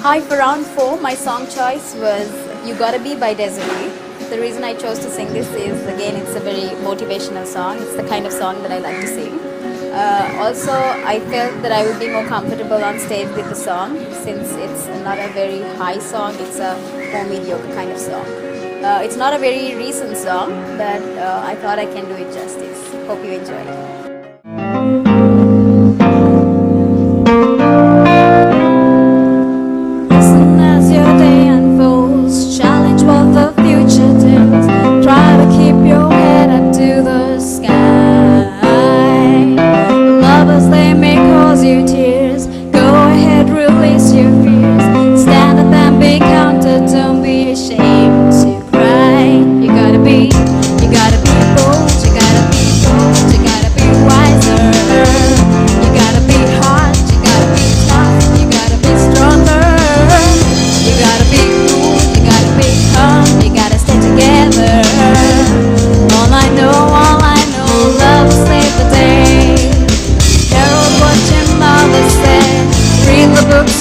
Hi, for round 4, my song choice was You Gotta Be by Desiree. The reason I chose to sing this is, again, it's a very motivational song. It's the kind of song that I like to sing. Also, I felt that I would be more comfortable on stage with the song, since it's not a very high song, it's a more mediocre kind of song. It's not a very recent song, but I thought I can do it justice. Hope you enjoy it.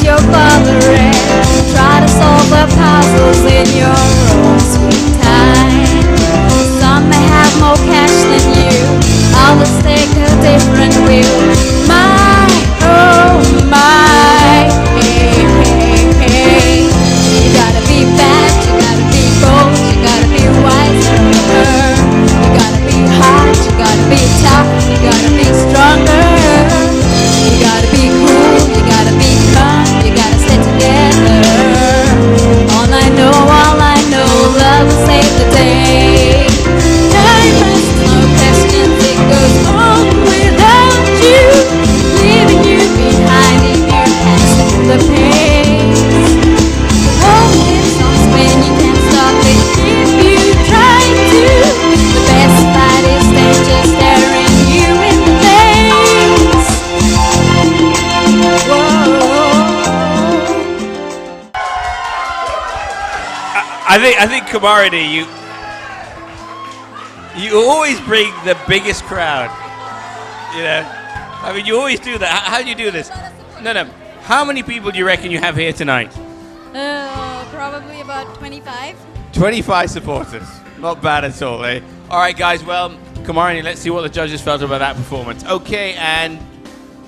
Your father read. Try to solve the puzzles in your own sweet time. Some may have more cash than you, others take a different view. My, oh my, hey, hey, hey. You gotta be bad, you gotta be bold, you gotta be wiser. You gotta be hard, you gotta be tough, you gotta be stronger. You gotta be cool, you gotta be calm, you gotta stay together. All I know, love will save the day. Time has no questions, it goes on without you, leaving you behind if you can't stand the pace. The world keeps on spinning, you can't stop it if you try to. The best fight is danger staring you in the face. I think Kamarini, you always bring the biggest crowd. You know, I mean, you always do that. How do you do this? No. How many people do you reckon you have here tonight? Probably about 25. 25 supporters. Not bad at all, eh? All right, guys. Well, Kamarini, let's see what the judges felt about that performance. Okay, and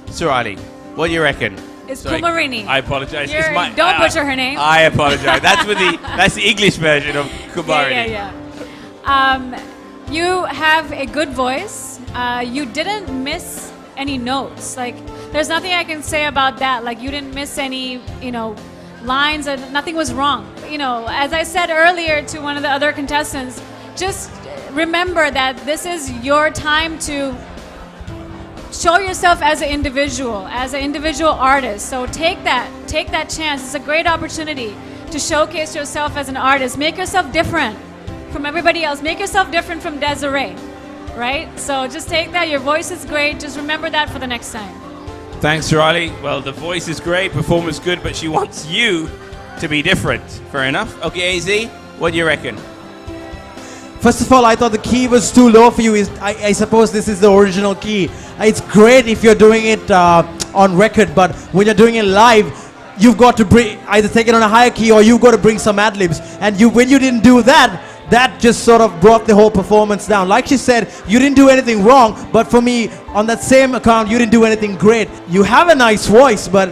Surali, what do you reckon? It's Kumarini. I apologize. Don't butcher her name. I apologize. That's the English version of Kumarini. Yeah. You have a good voice. You didn't miss any notes. Like, there's nothing I can say about that. Like, you didn't miss any, lines. Nothing was wrong. As I said earlier to one of the other contestants, just remember that this is your time to show yourself as an individual artist. So take that chance. It's a great opportunity to showcase yourself as an artist. Make yourself different from everybody else. Make yourself different from Desiree, right? So just take that. Your voice is great. Just remember that for the next time. Thanks, Surali. Well, the voice is great, performance good, but she wants you to be different. Fair enough. Okay, AZ, what do you reckon? First of all, I thought the key was too low for you. I suppose this is the original key. It's great if you're doing it on record, but when you're doing it live, you've got to either take it on a higher key or you've got to bring some ad-libs. And when you didn't do that, that just sort of brought the whole performance down. Like she said, you didn't do anything wrong, but for me, on that same account, you didn't do anything great. You have a nice voice, but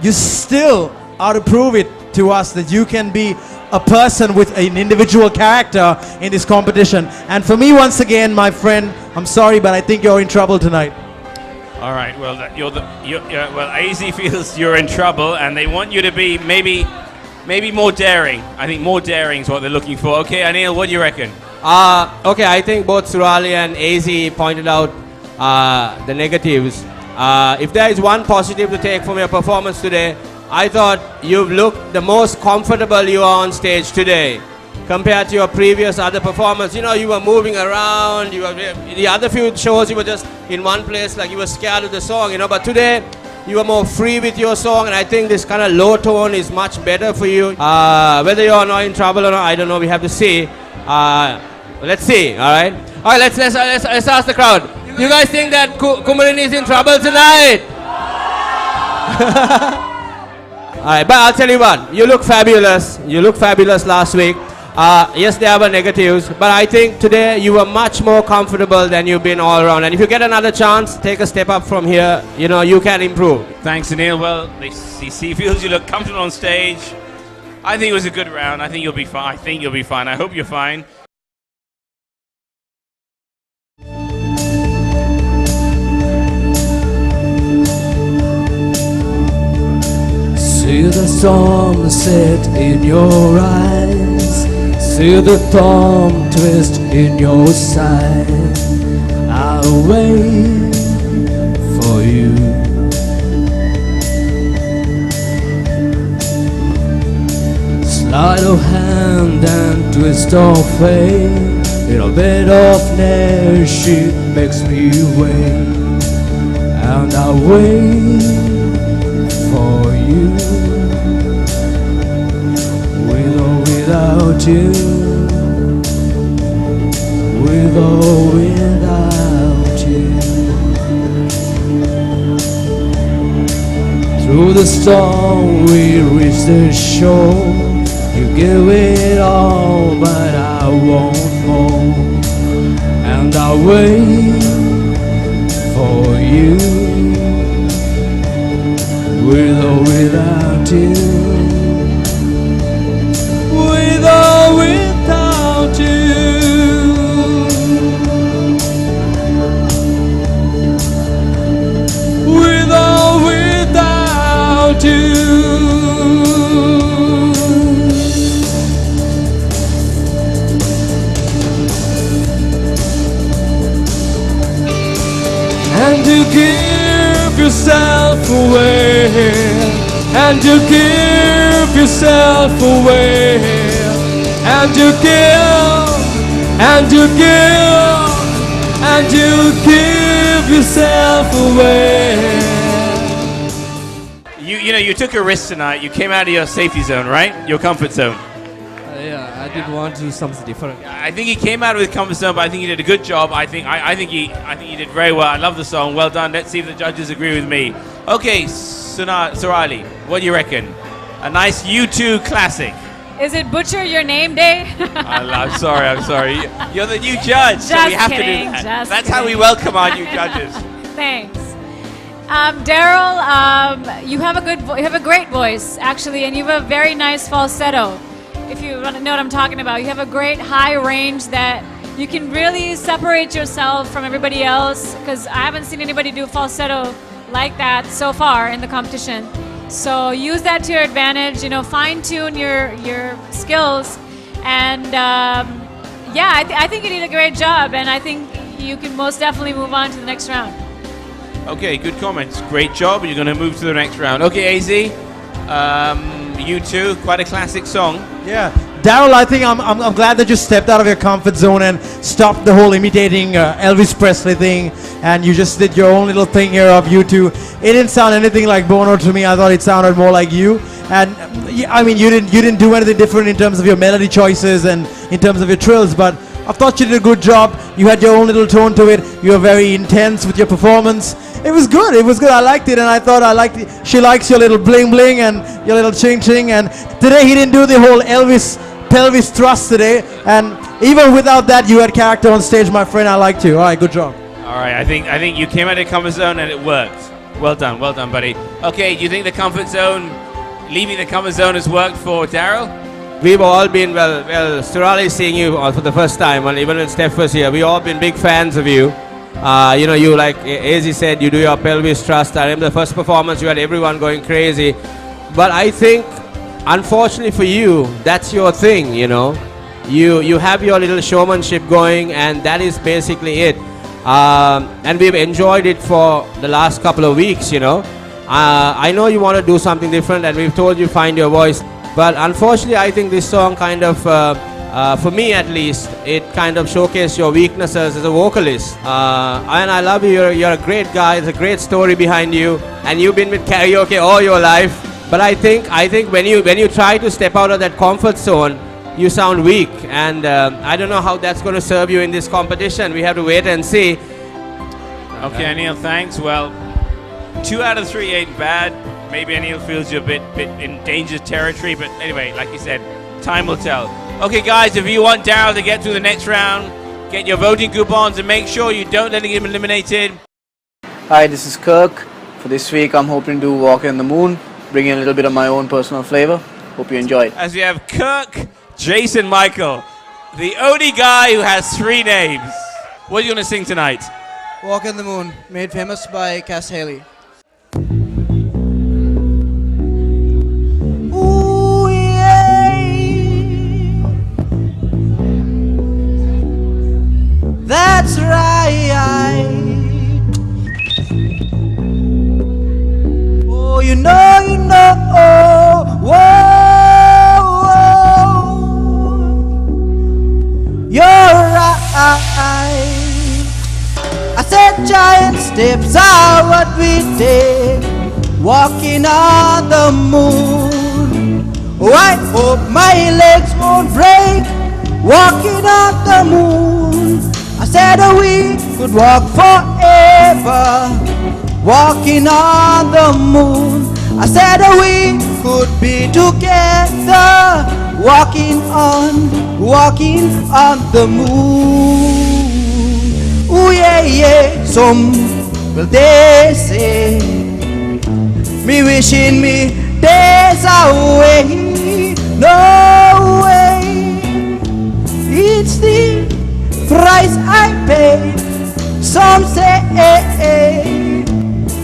you still ought to prove it to us that you can be a person with an individual character in this competition. And for me, once again, my friend, I'm sorry, but I think you're in trouble tonight. All right. Well, well, AZ feels you're in trouble, and they want you to be maybe more daring. I think more daring is what they're looking for. Okay, Anil, what do you reckon? Okay, I think both Surali and AZ pointed out the negatives. If there is one positive to take from your performance today, I thought you've looked the most comfortable you are on stage today compared to your previous other performance. You were moving around. The other few shows you were just in one place, like you were scared of the song. But today you were more free with your song, and I think this kind of low tone is much better for you. Whether you're not in trouble or not, I don't know. We have to see. Let's see. All right. Let's ask the crowd. You guys think that Kumarini is in trouble tonight? Alright, but I'll tell you what, you look fabulous. You look fabulous last week. Yes, there were negatives, but I think today you were much more comfortable than you've been all around. And if you get another chance, take a step up from here. You know, you can improve. Thanks, Anil. Well, he feels you look comfortable on stage. I think it was a good round. I think you'll be fine. I hope you're fine. See the storm set in your eyes, see the thorn twist in your side. I'll wait for you. Slide of hand and twist of fate, in a bed of nails she makes me wait, and I'll wait for you. With or without you, with or without you. Through the storm we reach the shore. You give it all, but I want more, and I'll wait for you. With or without you, with or without you, with or without you. And to give yourself away, and to give yourself away, and to give, and to give, and to give yourself away. You know, you took a risk tonight. You came out of your safety zone, right? Your comfort zone. Yeah, I did want to do something different. I think he came out of his comfort zone, but I think he did a good job. I think he did very well. I love the song. Well done. Let's see if the judges agree with me. Okay, Surali, what do you reckon? A nice U2 classic. Is it Butcher Your Name Day? I'm sorry. You're the new judge, so we have to do that. That's how we welcome our new judges. Thanks. Daryl, you have a great voice actually, and you have a very nice falsetto. If you want to know what I'm talking about, you have a great high range that you can really separate yourself from everybody else, because I haven't seen anybody do falsetto like that so far in the competition. So use that to your advantage, you know, fine tune your skills, and I think you did a great job, and I think you can most definitely move on to the next round. Okay, good comments. Great job. You're going to move to the next round. Okay, AZ, U2, quite a classic song. Yeah, Daryl, I think I'm glad that you stepped out of your comfort zone and stopped the whole imitating Elvis Presley thing, and you just did your own little thing here of U2. It didn't sound anything like Bono to me. I thought it sounded more like you. And I mean, you didn't do anything different in terms of your melody choices and in terms of your trills, but I thought you did a good job. You had your own little tone to it. You were very intense with your performance. It was good. I liked it, and I thought I liked it. She likes your little bling bling and your little ching ching. And today he didn't do the whole Elvis pelvis thrust today. And even without that, you had character on stage, my friend. I liked you. All right, good job. All right, I think you came out of the comfort zone and it worked. Well done, buddy. Okay, do you think the comfort zone, leaving the comfort zone, has worked for Daryl? We've all been, well, Surali is seeing you for the first time, and even when Steph was here, we've all been big fans of you. You know, you, like AZ said, you do your pelvis thrust. I remember the first performance, you had everyone going crazy. But I think, unfortunately for you, that's your thing, you know. You have your little showmanship going, and that is basically it. And we've enjoyed it for the last couple of weeks, you know. I know you want to do something different, and we've told you find your voice. But unfortunately, I think this song kind of, for me at least, it kind of showcased your weaknesses as a vocalist. And I love you. You're a great guy. There's a great story behind you, and you've been with karaoke all your life. But I think when you try to step out of that comfort zone, you sound weak, and I don't know how that's going to serve you in this competition. We have to wait and see. Okay, Anil, thanks. Well, 2 out of 3 ain't bad. maybe Anil feels you're a bit in danger territory, but anyway, like you said, time will tell. Okay, guys, if you want Daryl to get through the next round, get your voting coupons and make sure you don't let him get eliminated. Hi, this is Kirk. For this week, I'm hoping to walk in the moon, bring in a little bit of my own personal flavor. Hope you enjoy it. As we have Kirk, Jason, Michael, the only guy who has 3 names. What are you going to sing tonight? Walk in the Moon, made famous by Cass Haley. Ooh, yeah. That's right. Oh, you know, whoa, you're right. I said giant steps are what we take, walking on the moon. Oh, I hope my legs won't break, walking on the moon. I said we could walk forever, walking on the moon. I said we could be together, walking on the moon. Ooh, yeah, yeah. Some will they say me wishing me days away. No way. It's the price I pay. Some say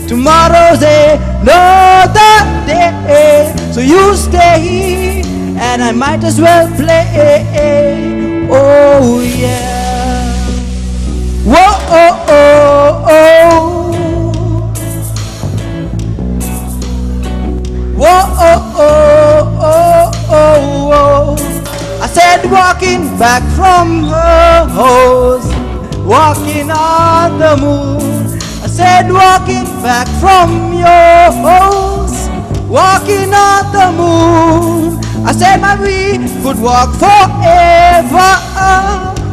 tomorrow's another day. So you stay and I might as well play. Oh yeah. Whoa, oh, oh, oh. Whoa, oh, oh, oh, oh, oh. I said walking back from her house, walking on the moon. I said walking back from your house, walking on the moon. I said we could walk forever,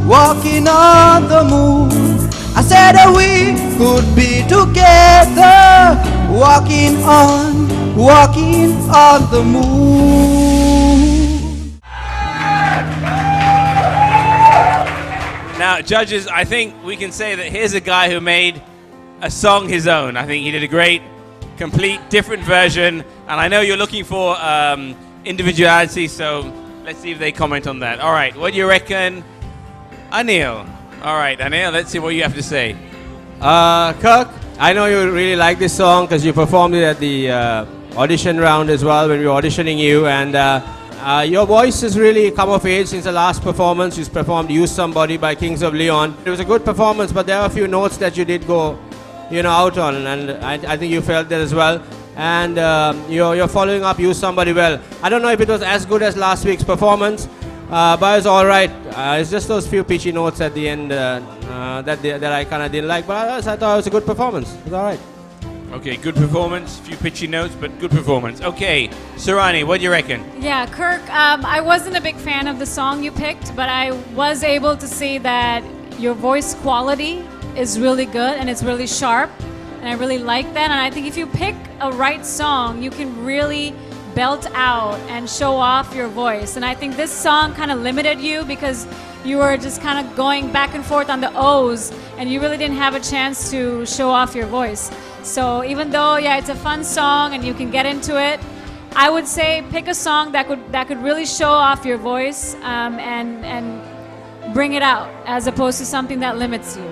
walking on the moon. I said we could be together, walking on the moon. Now, judges, I think we can say that here's a guy who made a song his own. I think he did a great, complete, different version. And I know you're looking for individuality, so let's see if they comment on that. All right, what do you reckon? Anil. All right, Anil, let's see what you have to say. Kirk, I know you really like this song because you performed it at the audition round as well when we were auditioning you, and your voice has really come of age since the last performance. You performed Use Somebody by Kings of Leon. It was a good performance, but there are a few notes that you did go out on, and I think you felt that as well. And you're following up Use Somebody well. I don't know if it was as good as last week's performance, but it's all right. It's just those few pitchy notes at the end that I kind of didn't like, but I thought it was a good performance. It's all right. Okay, good performance. Few pitchy notes, but good performance. Okay, Surani, what do you reckon? Yeah, Kirk, I wasn't a big fan of the song you picked, but I was able to see that your voice quality is really good and it's really sharp, and I really like that. And I think if you pick a right song, you can really belt out and show off your voice. And I think this song kind of limited you because you were just kind of going back and forth on the O's, and you really didn't have a chance to show off your voice. So even though, yeah, it's a fun song and you can get into it, I would say pick a song that could really show off your voice and bring it out, as opposed to something that limits you.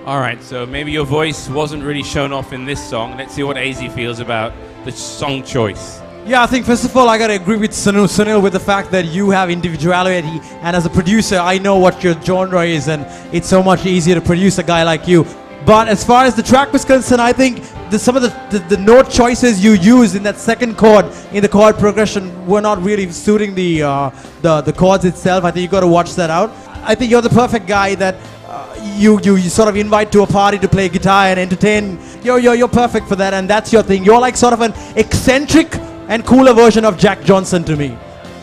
All right, so maybe your voice wasn't really shown off in this song. Let's see what AZ feels about the song choice. Yeah, I think first of all I gotta agree with Sunil with the fact that you have individuality, and as a producer I know what your genre is, and it's so much easier to produce a guy like you. But as far as the track was concerned, I think some of the note choices you used in that second chord in the chord progression were not really suiting the chords itself. I think you got to watch that out. I think you're the perfect guy that you sort of invite to a party to play guitar and entertain. You're perfect for that, and that's your thing. You're like sort of an eccentric and cooler version of Jack Johnson to me,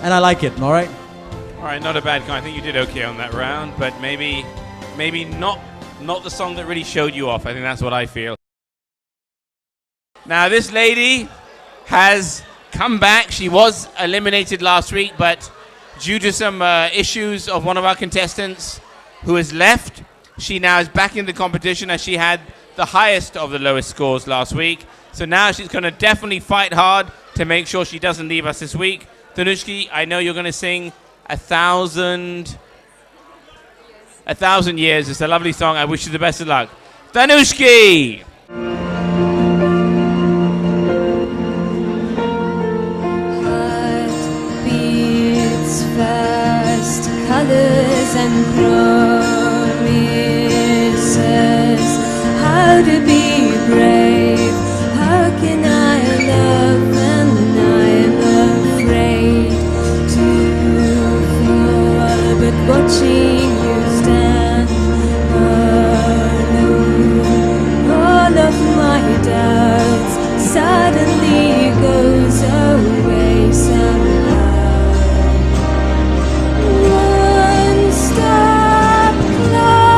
and I like it. All right, not a bad guy. I think you did okay on that round, but maybe not the song that really showed you off. I think that's what I feel. Now this lady has come back. She was eliminated last week, but due to some issues of one of our contestants who has left, she now is back in the competition as she had the highest of the lowest scores last week. So now she's going to definitely fight hard to make sure she doesn't leave us this week. Danushki, I know you're going to sing 1,000 Years. It's a lovely song. I wish you the best of luck. Danushki! Heart beats fast, colors and promises. How to be brave? How can I love when I'm afraid to fall? But watching you stand alone, all of my doubts suddenly goes away somehow. One step closer.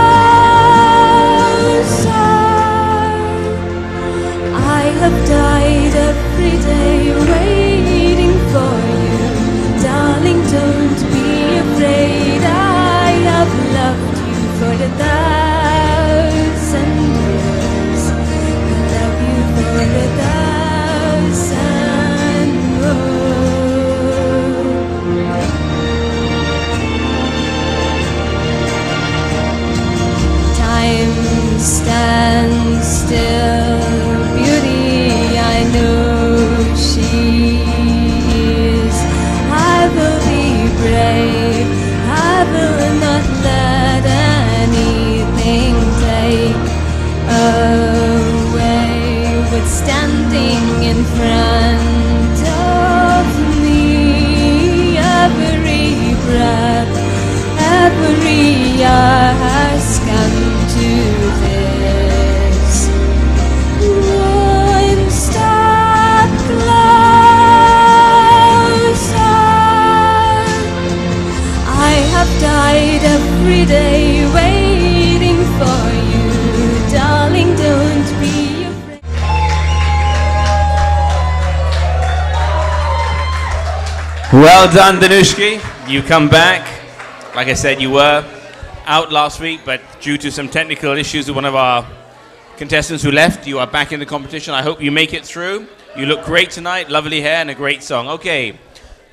I have died every day waiting for you. Darling, don't be afraid. I have loved you for 1,000 years. I love you for 1,000 more. Time stands still. Beauty, I know she is. I will be brave. I will not let anything take away what's standing in front of me. Every breath, every year has come to this. One step closer. I have died every day waiting for you. Darling, don't be afraid. Well done, Danushki. You come back. Like I said, you were out last week, but due to some technical issues with one of our contestants who left, you are back in the competition. I hope you make it through. You look great tonight. Lovely hair and a great song. Okay.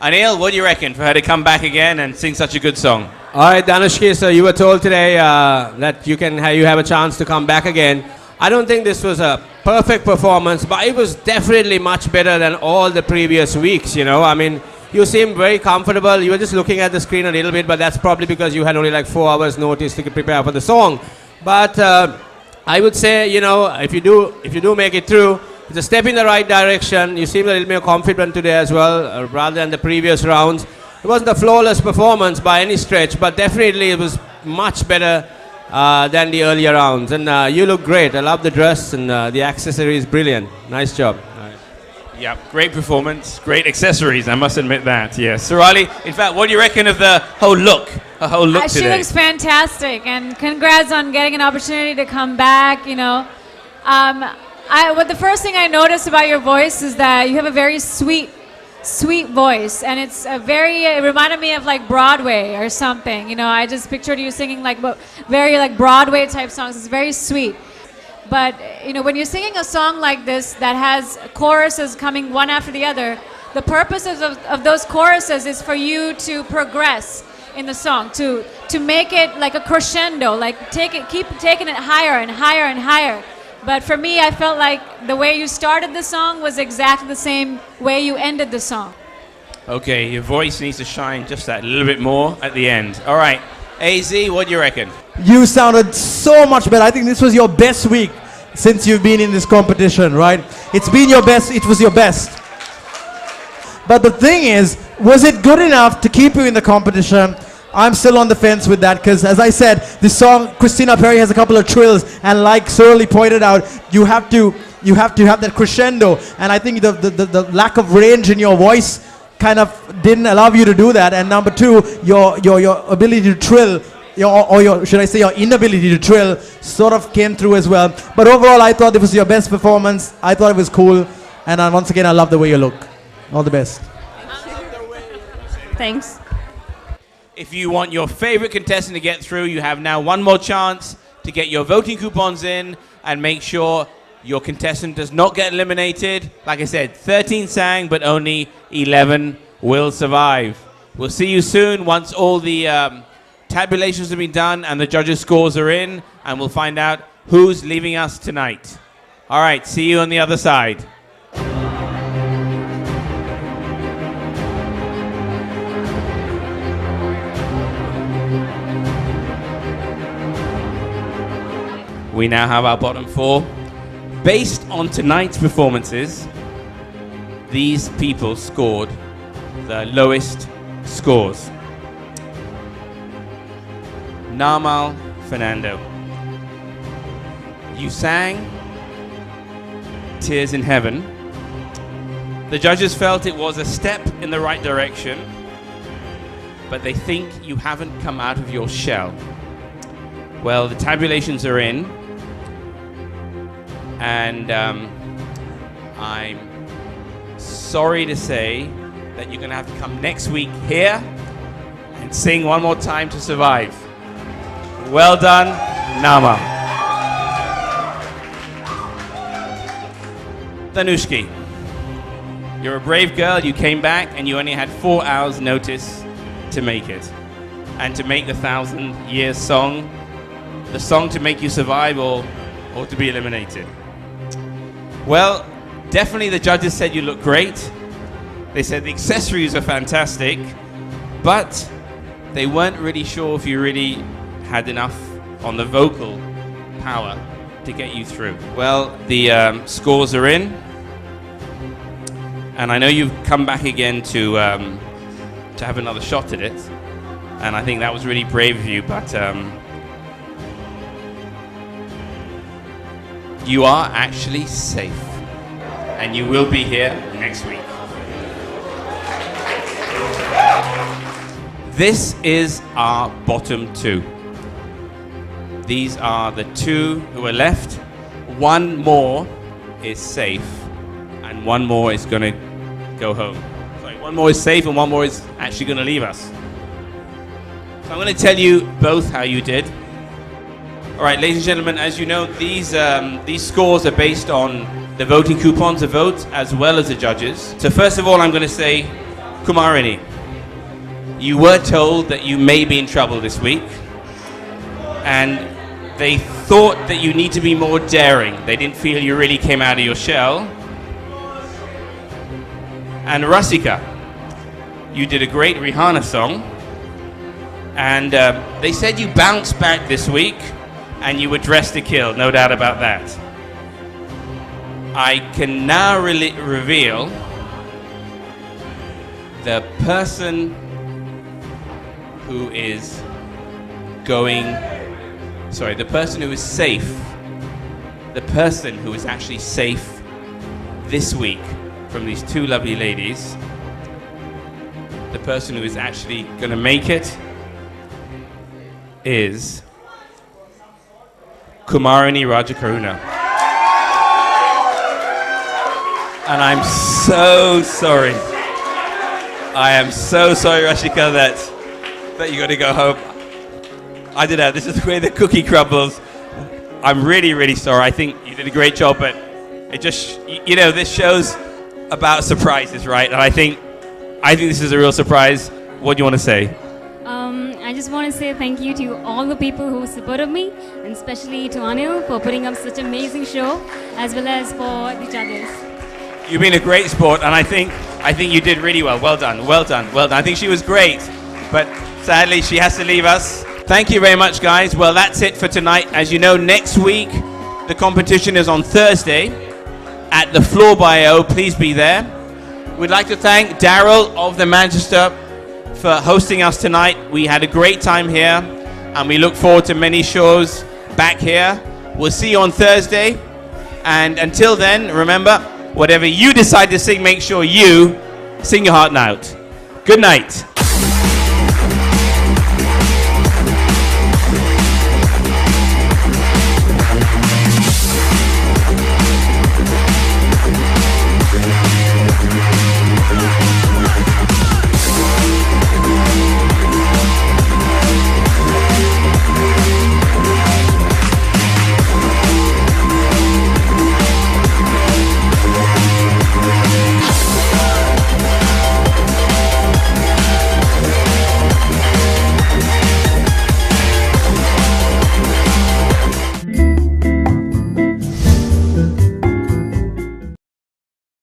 Anil, what do you reckon for her to come back again and sing such a good song? All right, Danushki, so you were told today that you have a chance to come back again. I don't think this was a perfect performance, but it was definitely much better than all the previous weeks, you know. I mean, you seemed very comfortable. You were just looking at the screen a little bit, but that's probably because you had only like 4 hours notice to prepare for the song. But I would say, you know, if you do make it through, it's a step in the right direction. You seem a little more confident today as well, rather than the previous rounds. It wasn't a flawless performance by any stretch, but definitely it was much better than the earlier rounds. And you look great. I love the dress, and the accessories, brilliant. Nice job. Yeah, great performance, great accessories, I must admit that, yes. Surali, in fact, what do you reckon of the whole look? Her whole look She today? looks fantastic, and congrats on getting an opportunity to come back, you know. The first thing I noticed about your voice is that you have a very sweet voice, and it reminded me of like Broadway or something, you know. I just pictured you singing like very like Broadway type songs. It's very sweet. But, you know, when you're singing a song like this that has choruses coming one after the other, the purpose of those choruses is for you to progress in the song, to make it like a crescendo, like keep taking it higher and higher and higher. But for me, I felt like the way you started the song was exactly the same way you ended the song. Okay, your voice needs to shine just that little bit more at the end. All right, AZ, what do you reckon? You sounded so much better. I think this was your best week since you've been in this competition, right? It's been your best. It was your best. But the thing is, was it good enough to keep you in the competition? I'm still on the fence with that, because as I said, this song, Christina Perri, has a couple of trills, and like Surly pointed out, you have to have that crescendo, and I think the lack of range in your voice kind of didn't allow you to do that. And number two, your ability to trill, should I say your inability to trill, sort of came through as well. But overall, I thought it was your best performance. I thought it was cool. And once again, I love the way you look. All the best. Thanks. If you want your favorite contestant to get through, you have now one more chance to get your voting coupons in and make sure your contestant does not get eliminated. Like I said, 13 sang, but only 11 will survive. We'll see you soon once all the tabulations have been done and the judges' scores are in, and we'll find out who's leaving us tonight. All right, see you on the other side. We now have our bottom four. Based on tonight's performances, these people scored the lowest scores. Namal Fernando, you sang Tears in Heaven. The judges felt it was a step in the right direction, but they think you haven't come out of your shell. Well, the tabulations are in, and I'm sorry to say that you're going to have to come next week here and sing one more time to survive. Well done, Nama. Danushki, you're a brave girl. You came back and you only had 4 hours notice to make it. And to make the 1,000-year song, the song to make you survive or to be eliminated. Well, definitely the judges said you look great. They said the accessories are fantastic, but they weren't really sure if you really had enough on the vocal power to get you through. Well, the scores are in, and I know you've come back again to have another shot at it, and I think that was really brave of you, but you are actually safe, and you will be here next week. This is our bottom two. These are the two who are left. One more is safe, and one more is going to go home. Sorry, one more is safe, and one more is actually going to leave us. So I'm going to tell you both how you did. All right, ladies and gentlemen, as you know, these scores are based on the voting coupons, the votes, as well as the judges. So first of all, I'm going to say, Kumarini, you were told that you may be in trouble this week, and they thought that you need to be more daring. They didn't feel you really came out of your shell. And Rasika, you did a great Rihanna song, and they said you bounced back this week, and you were dressed to kill, no doubt about that. I can now reveal the person who is the person who is safe, the person who is actually safe this week from these two lovely ladies, the person who is actually going to make it is Kumarini Rajakaruna. And I'm so sorry. I am so sorry, Rashika, that you got to go home. I don't know, this is the way the cookie crumbles. I'm really, really sorry. I think you did a great job, but it just, this show's about surprises, right? And I think this is a real surprise. What do you want to say? I just want to say thank you to all the people who supported me, and especially to Anil for putting up such an amazing show, as well as for the judges. You've been a great sport, and I think you did really well. Well done, well done, well done. I think she was great, but sadly she has to leave us. Thank you very much, guys. Well, that's it for tonight. As you know, next week the competition is on Thursday at the Floor Bio. Please be there. We'd like to thank Daryl of the Manchester for hosting us tonight. We had a great time here, and we look forward to many shows back here. We'll see you on Thursday, and until then, remember, whatever you decide to sing, make sure you sing your heart out. Good night.